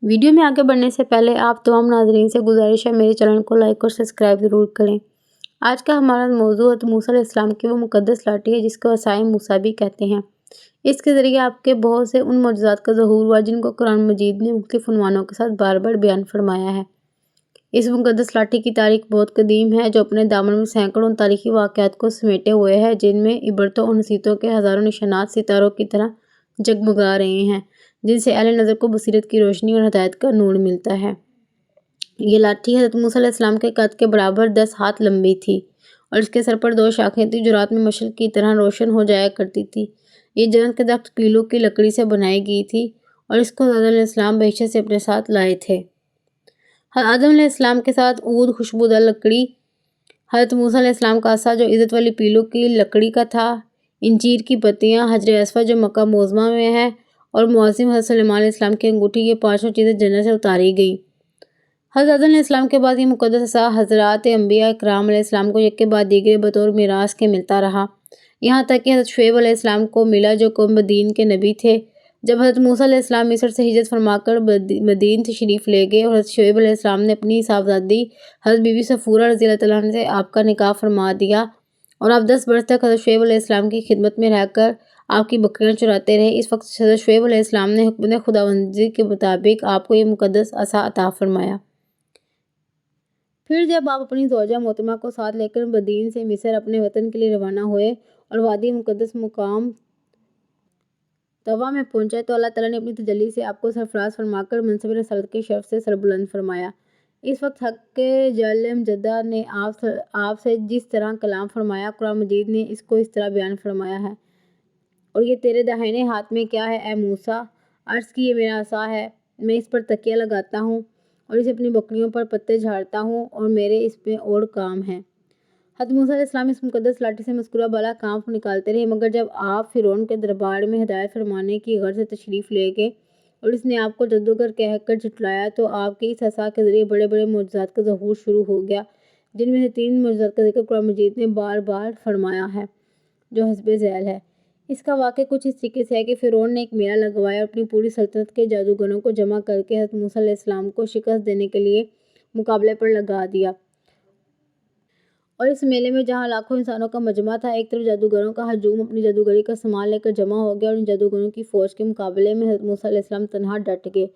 Video में आगे बढ़ने से पहले आप तमाम नाज़रीन से गुजारिश है मेरे चैनल को लाइक और सब्सक्राइब ज़रूर करें। आज का हमारा मौजू हज़रत मूसा अलैहिस्सलाम की वो मुक़द्दस लाठी है जिसको असाए मूसा भी कहते हैं। इसके ज़रिए आपके बहुत से उन मौजूज़ात का ज़हूर हुआ जिनको कुरान मजीद ने मुख्तलिफ़ उन्वानों के साथ बार बार बयान फरमाया है। इस मुक़द्दस लाठी की तारीख़ बहुत कदीम है जो अपने दामन में सैकड़ों तारीख़ी वाक़यात को समेटे हुए है जिनमें इबरतों और नसीहतों के हज़ारों निशानात सितारों की तरह जगमगा रहे हैं जिनसे अहले नज़र को बसीरत की रोशनी और हदायत का नूर मिलता है। ये लाठी हज़रत मूसा अलैहिस्सलाम के कद के बराबर 10 हाथ लंबी थी और इसके सर पर 2 शाखें थीं जो रात में मशअल की तरह रोशन हो जाया करती थी। ये जन्नत के दरख्त पीलू की लकड़ी से बनाई गई थी और इसको आदम अलैहिस्सलाम बहिश्त से अपने साथ लाए थे। आदम अलैहिस्सलाम के साथ ऊद खुशबूदार लकड़ी, हज़रत मूसा अलैहिस्सलाम का असा जो इज़्ज़त वाली पीलू की लकड़ी का था, इंजीर की पत्तियाँ, हजर अस्वद जो मक्का मोज़मा में है और मुअज़्ज़िम हज़रत सुलेमान अलैहिस्सलाम की अंगूठी, ये पाँचों चीज़ें जन्नत से उतारी गई। हज़रत आदम अलैहिस्सलाम के बाद ये मुक़द्दस असा हज़रात अंबिया इकराम अलैहिस्सलाम को एक के बाद दीगर बतौर मीरास के मिलता रहा, यहाँ तक कि हज़रत शुएब अलैहिस्सलाम को मिला जो कौम मदीन के नबी थे। जब हज़रत मूसा अलैहिस्सलाम मिस्र से हिजरत फरमाकर मदीन तशरीफ़ ले गए और हज़रत शुएब अलैहिस्सलाम ने अपनी साहबजादी हज़रत बीबी सफ़ूरा रज़ियल्लाहु तआला अन्हा से आपका निकाह फरमा दिया और आप 10 बरस तक हज़रत शुएब अलैहिस्सलाम की खिदमत में रहकर आपकी बकरियाँ चुराते रहे। इस वक्त हज़रत शुएब अलैहिस्सलाम ने हुक्म खुदावंदी के मुताबिक आपको ये मुक़द्दस असा अता फरमाया। फिर जब आप अपनी ज़ौजा मोहतरमा को साथ लेकर मदीन से मिस्र अपने वतन के लिए रवाना हुए और वादी मुक़द्दस मुकाम तवा में पहुँचे तो अल्लाह ताला ने अपनी तजल्ली से आपको सरफराज फरमाकर मनसब रसालत के शर्फ से सरबुलंद फरमाया। इस वक्त हक़ जल जद्दा ने आपसे जिस तरह कलाम फरमाया, कुरान मजीद ने इसको इस तरह बयान फरमाया है। और ये तेरे दाहिने हाथ में क्या है ए मूसा? अर्ज़ की ये मेरा असा है, मैं इस पर तकिया लगाता हूँ और इसे अपनी बकरियों पर पत्ते झाड़ता हूँ और मेरे इसमें और काम है। हज़रत मूसा अलैहिस्सलाम इस मुक़द्दस लाठी से मज़कूरा बाला काम निकालते रहे, मगर जब आप फ़िरौन के दरबार में हिदायत फरमाने की गर्ज़ से तशरीफ़ ले गए और इसने आपको जादूगर कहकर झुठलाया तो आपके इस असा के ज़रिए बड़े बड़े मौजूज़ात का ज़हूर शुरू हो गया, जिनमें से 3 मौजूज़ात का ज़िक्र कुरान मजीद ने बार बार फरमाया है जो हस्बे ज़ैल है। इसका वाक़या कुछ इस तरीके से है कि फ़िरौन ने एक मेला लगवाया और अपनी पूरी सल्तनत के जादूगरों को जमा करके हज़रत मूसा अलैहिस्सलाम को शिकस्त देने के लिए मुकाबले पर लगा दिया। और इस मेले में जहाँ लाखों इंसानों का मजमा था, एक तरफ जादूगरों का हजूम अपनी जादूगरी का सामान लेकर जमा हो गया और इन जादूगरों की फ़ौज के मुकाबले में हज़रत मूसा अलैहिस्सलाम तनहा डट गए।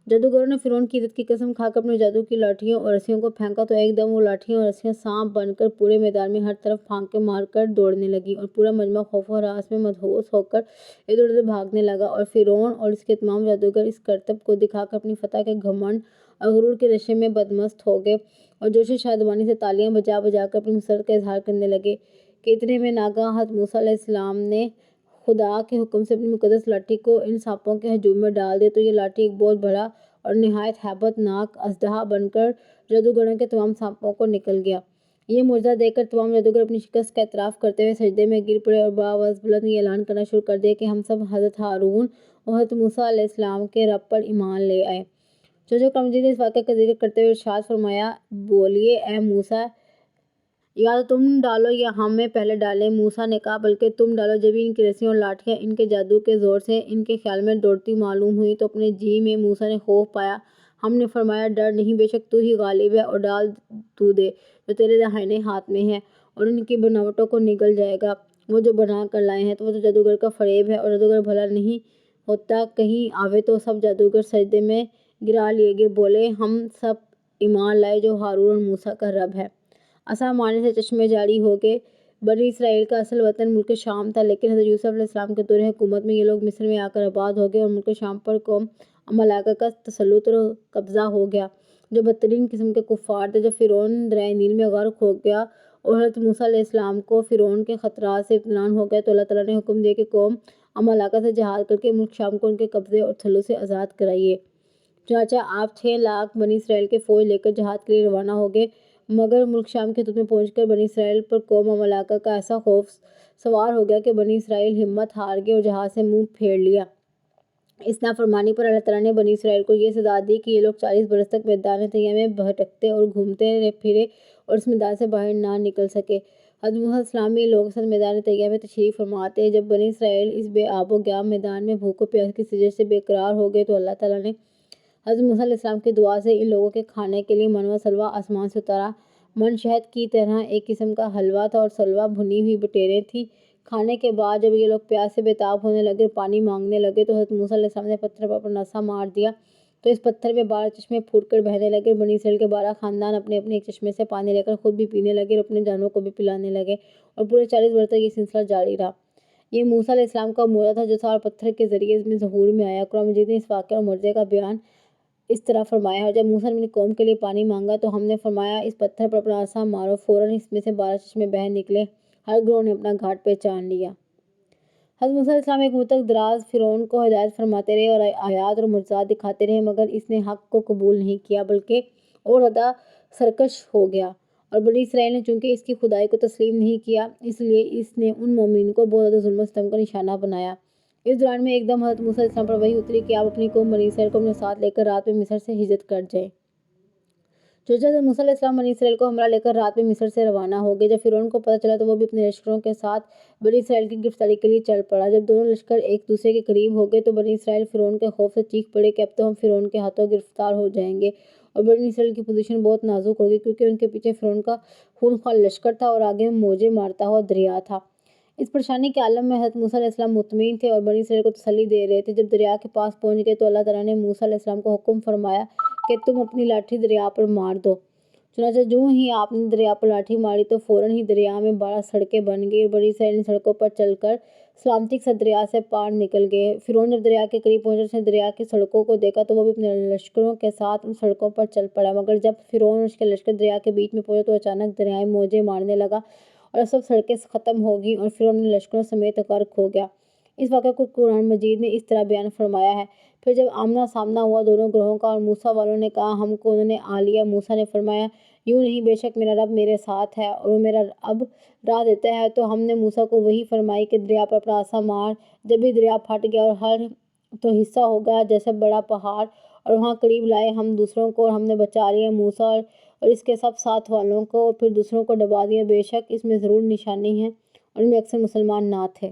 जादूगरों ने फ़िरौन की इज़्ज़त की कसम खाकर अपने जादू की लाठियों और रस्सियों को फेंका तो एकदम वो लाठियाँ और रस्सियाँ सांप बनकर पूरे मैदान में हर तरफ फांके मारकर दौड़ने लगी और पूरा मजमा खौफ और हरास में मदहोश होकर इधर उधर भागने लगा। और फ़िरौन और इसके तमाम जादूगर इस करतब को दिखाकर अपनी फतह के घमंड और गुरूर के नशे में बदमस्त हो गए और जोश शादमानी से तालियां बजा बजा कर अपनी मसरत का इजहार करने लगे कि इतने में नागा हज़रत मूसा अलैहिस्सलाम ने खुदा के हुक्म से अपनी मुक़द्दस लाठी को इन सांपों के हजूम में डाल दिया तो ये लाठी एक बहुत बड़ा और निहायत हैबतनाक अजदहा बनकर जादूगरों के तमाम सांपों को निकल गया। ये मुआज़ा देखकर तमाम जादूगर अपनी शिकस्त का एतराफ़ करते हुए सजदे में गिर पड़े और बाआवाज़ बुलंद ये ऐलान करना शुरू कर दिया कि हम सब हज़रत हारून और हज़रत मूसा अलैहिस्सलाम के रब पर ईमान ले आए। जो कुरान मजीद ने इस वाक़े का जिक्र करते हुए इरशाद फरमाया, बोलिए ए मूसा, या तो तुम डालो या हमें पहले डालें। मूसा ने कहा बल्कि तुम डालो। जब इनकी रस्सियाँ और लाठियाँ इनके जादू के ज़ोर से इनके ख्याल में दौड़ती मालूम हुई तो अपने जी में मूसा ने खौफ पाया। हमने फरमाया डर नहीं, बेशक तू ही गालिब है और डाल तू दे जो तेरे दाहिने हाथ में है और इनकी बनावटों को निगल जाएगा वो जो बना कर लाए हैं। तो वो तो जादूगर का फरेब है और जादूगर भला नहीं होता कहीं आवे। तो सब जादूगर सजदे में गिरा लिए गए, बोले हम सब ईमान लाए जो हारून और मूसा का रब है। असा मारने से चश्मे जारी हो गए। बनी इसराइल का असल वतन मुल्क शाम था, लेकिन हज़रत यूसुफ अलैहिस्सलाम के दौर हुकूमत में ये लोग मिस्र में आकर आबाद हो गए और मुल्क शाम पर कौम अमलाका का तसल्लुत और कब्ज़ा हो गया जो बदतरीन किस्म के कुफ़ार थे। जब फ़िरौन दरियाए नील में गर्क हो गया और हज़रत मूसा अलैहिस्सलाम को फ़िरौन के ख़तरात से इत्मीनान हो गया तो अल्लाह ताला ने हुक्म दिया कि कौम अमलाका से जहाद करके मुल्क शाम को उनके कब्ज़े और थल्लों से आज़ाद कराइए। चाचा आप 6 लाख बनी इसराइल के फ़ौज लेकर जहाद के लिए रवाना हो गए, मगर मुल्क शाम की हदूद में पहुंचकर बनी इसराइल पर कौम मलाका का ऐसा खौफ सवार हो गया कि बनी इसराइल हिम्मत हार गए और जहाज से मुंह फेर लिया। इस नाफरमानी पर अल्लाह ताला ने बनी इसराइल को ये सज़ा दी कि ये लोग 40 बरस तक मैदान तैय्या में भटकते और घूमते फिरे और इस मैदान से बाहर ना निकल सके। हज़रत मूसा अलैहिस्सलाम भी लोग सब मैदान तैय्या में तशरीफ़ फरमाते हैं। जब बनी इसराइल इस बेआबो गयाम मैदान में भूख और प्यास की वजह से बेकरार हो गए तो अल्लाह ताला ने حضرت موسیٰ علیہ السلام کی دعا سے ان لوگوں کے کھانے کے لیے من و سلوہ آسمان سے اترا۔ من شہد کی طرح ایک قسم کا حلوہ تھا اور سلوہ بھنی ہوئی بٹیریں تھیں۔ کھانے کے بعد جب یہ لوگ پیاس سے بےتاب ہونے لگے اور پانی مانگنے لگے تو حضرت موسیٰ علیہ السلام نے پتھر پر اپنا ناسا مار دیا تو اس پتھر میں 12 چشمے پھوٹ کر بہنے لگے۔ بنی اسرائیل کے 12 خاندان اپنے اپنے ایک چشمے سے پانی لے کر خود بھی پینے لگے اور اپنے جانوروں کو بھی پلانے لگے اور پورے 40 برس تک یہ سلسلہ جاری رہا۔ یہ موسیٰ علیہ السلام کا معجزہ تھا جو سوار پتھر کے ذریعے میں ظہور میں آیا۔ قرآن مجید نے اس واقعے اور معجزے کا بیان اس طرح فرمایا ہے: جب موسیٰ نے اپنی قوم کے لیے پانی مانگا تو ہم نے فرمایا اس پتھر پر اپنا عصا مارو، فوراً اس میں سے 12 چشمے بہہ نکلے۔ ہر گروہ نے اپنا گھاٹ پہچان لیا۔ حضرت موسیٰ علیہ السلام ایک مدت دراز فرعون کو ہدایت فرماتے رہے اور آیات اور معجزات دکھاتے رہے، مگر اس نے حق کو قبول نہیں کیا بلکہ اور زیادہ سرکش ہو گیا، اور بنی اسرائیل نے چونکہ اس کی خدائی کو تسلیم نہیں کیا اس لیے اس نے ان مومنین کو بہت زیادہ ظلم و ستم کا نشانہ بنایا۔ اس دوران میں ایک دم حضرت موسیٰ علیہ السلام پر وحی اتری کہ آپ اپنی قوم بنی اسرائیل کو اپنے ساتھ لے کر رات میں مصر سے ہجرت کر جائیں۔ چنانچہ حضرت موسیٰ علیہ السلام بنی اسرائیل کو ہمراہ لے کر رات میں مصر سے روانہ ہو گئے۔ جب فرعون کو پتہ چلا تو وہ بھی اپنے لشکروں کے ساتھ بنی اسرائیل کی گرفتاری کے لیے چل پڑا۔ جب دونوں لشکر ایک دوسرے کے قریب ہو گئے تو بنی اسرائیل فرعون کے خوف سے چیخ پڑے کہ اب تو ہم فرعون کے ہاتھوں گرفتار ہو جائیں گے، اور بنی اسرائیل کی پوزیشن بہت نازک ہوگی کیونکہ ان کے پیچھے فرعون کا خونخوار لشکر تھا اور آگے موجیں مارتا ہوا دریا تھا۔ اس پریشانی کے عالم میں حضرت موسیٰ علیہ السلام مطمئن تھے اور بنی اسرائیل کو تسلی دے رہے تھے۔ جب دریا کے پاس پہنچ گئے تو اللہ تعالیٰ نے موسیٰ علیہ السلام کو حکم فرمایا کہ تم اپنی لاٹھی دریا پر مار دو۔ چنانچہ جو ہی آپ نے دریا پر لاٹھی ماری تو فوراً ہی دریا میں 12 سڑکیں بن گئی اور بنی اسرائیل نے سڑکوں پر چل کر سلامتی کے ساتھ دریا سے پار نکل گئے۔ فرعون جب دریا کے قریب پہنچا، اس نے دریا کی سڑکوں کو دیکھا تو وہ بھی اپنے لشکروں کے ساتھ ان سڑکوں پر چل پڑا، مگر جب فرعون اور اس کے لشکر دریا کے بیچ میں پہنچے تو اچانک دریا موجیں مارنے لگا اور سب سڑکیں ختم ہو گئیں اور فرعون اپنے لشکروں سمیت غرق ہو گیا۔ اس واقعے کو قرآن مجید نے اس طرح بیان فرمایا ہے: پھر جب آمنا سامنا ہوا دونوں گروہوں کا اور موسیٰ والوں نے کہا ہم کو انہوں نے آ لیا، موسیٰ نے فرمایا یوں نہیں، بے شک میرا رب میرے ساتھ ہے اور وہ میرا اب راہ دیتا ہے۔ تو ہم نے موسیٰ کو وحی فرمائی کہ دریا پر اپنا عصا مار۔ جب بھی دریا پھٹ گیا اور ہر تو حصہ ہو گیا جیسے بڑا پہاڑ اور وہاں قریب لائے ہم دوسروں کو اور ہم نے بچا لیا موسیٰ اور اس کے سب ساتھ والوں کو اور پھر دوسروں کو ڈبا دیا۔ بے شک اس میں ضرور نشانی ہے اور ان میں اکثر مسلمان نہ تھے۔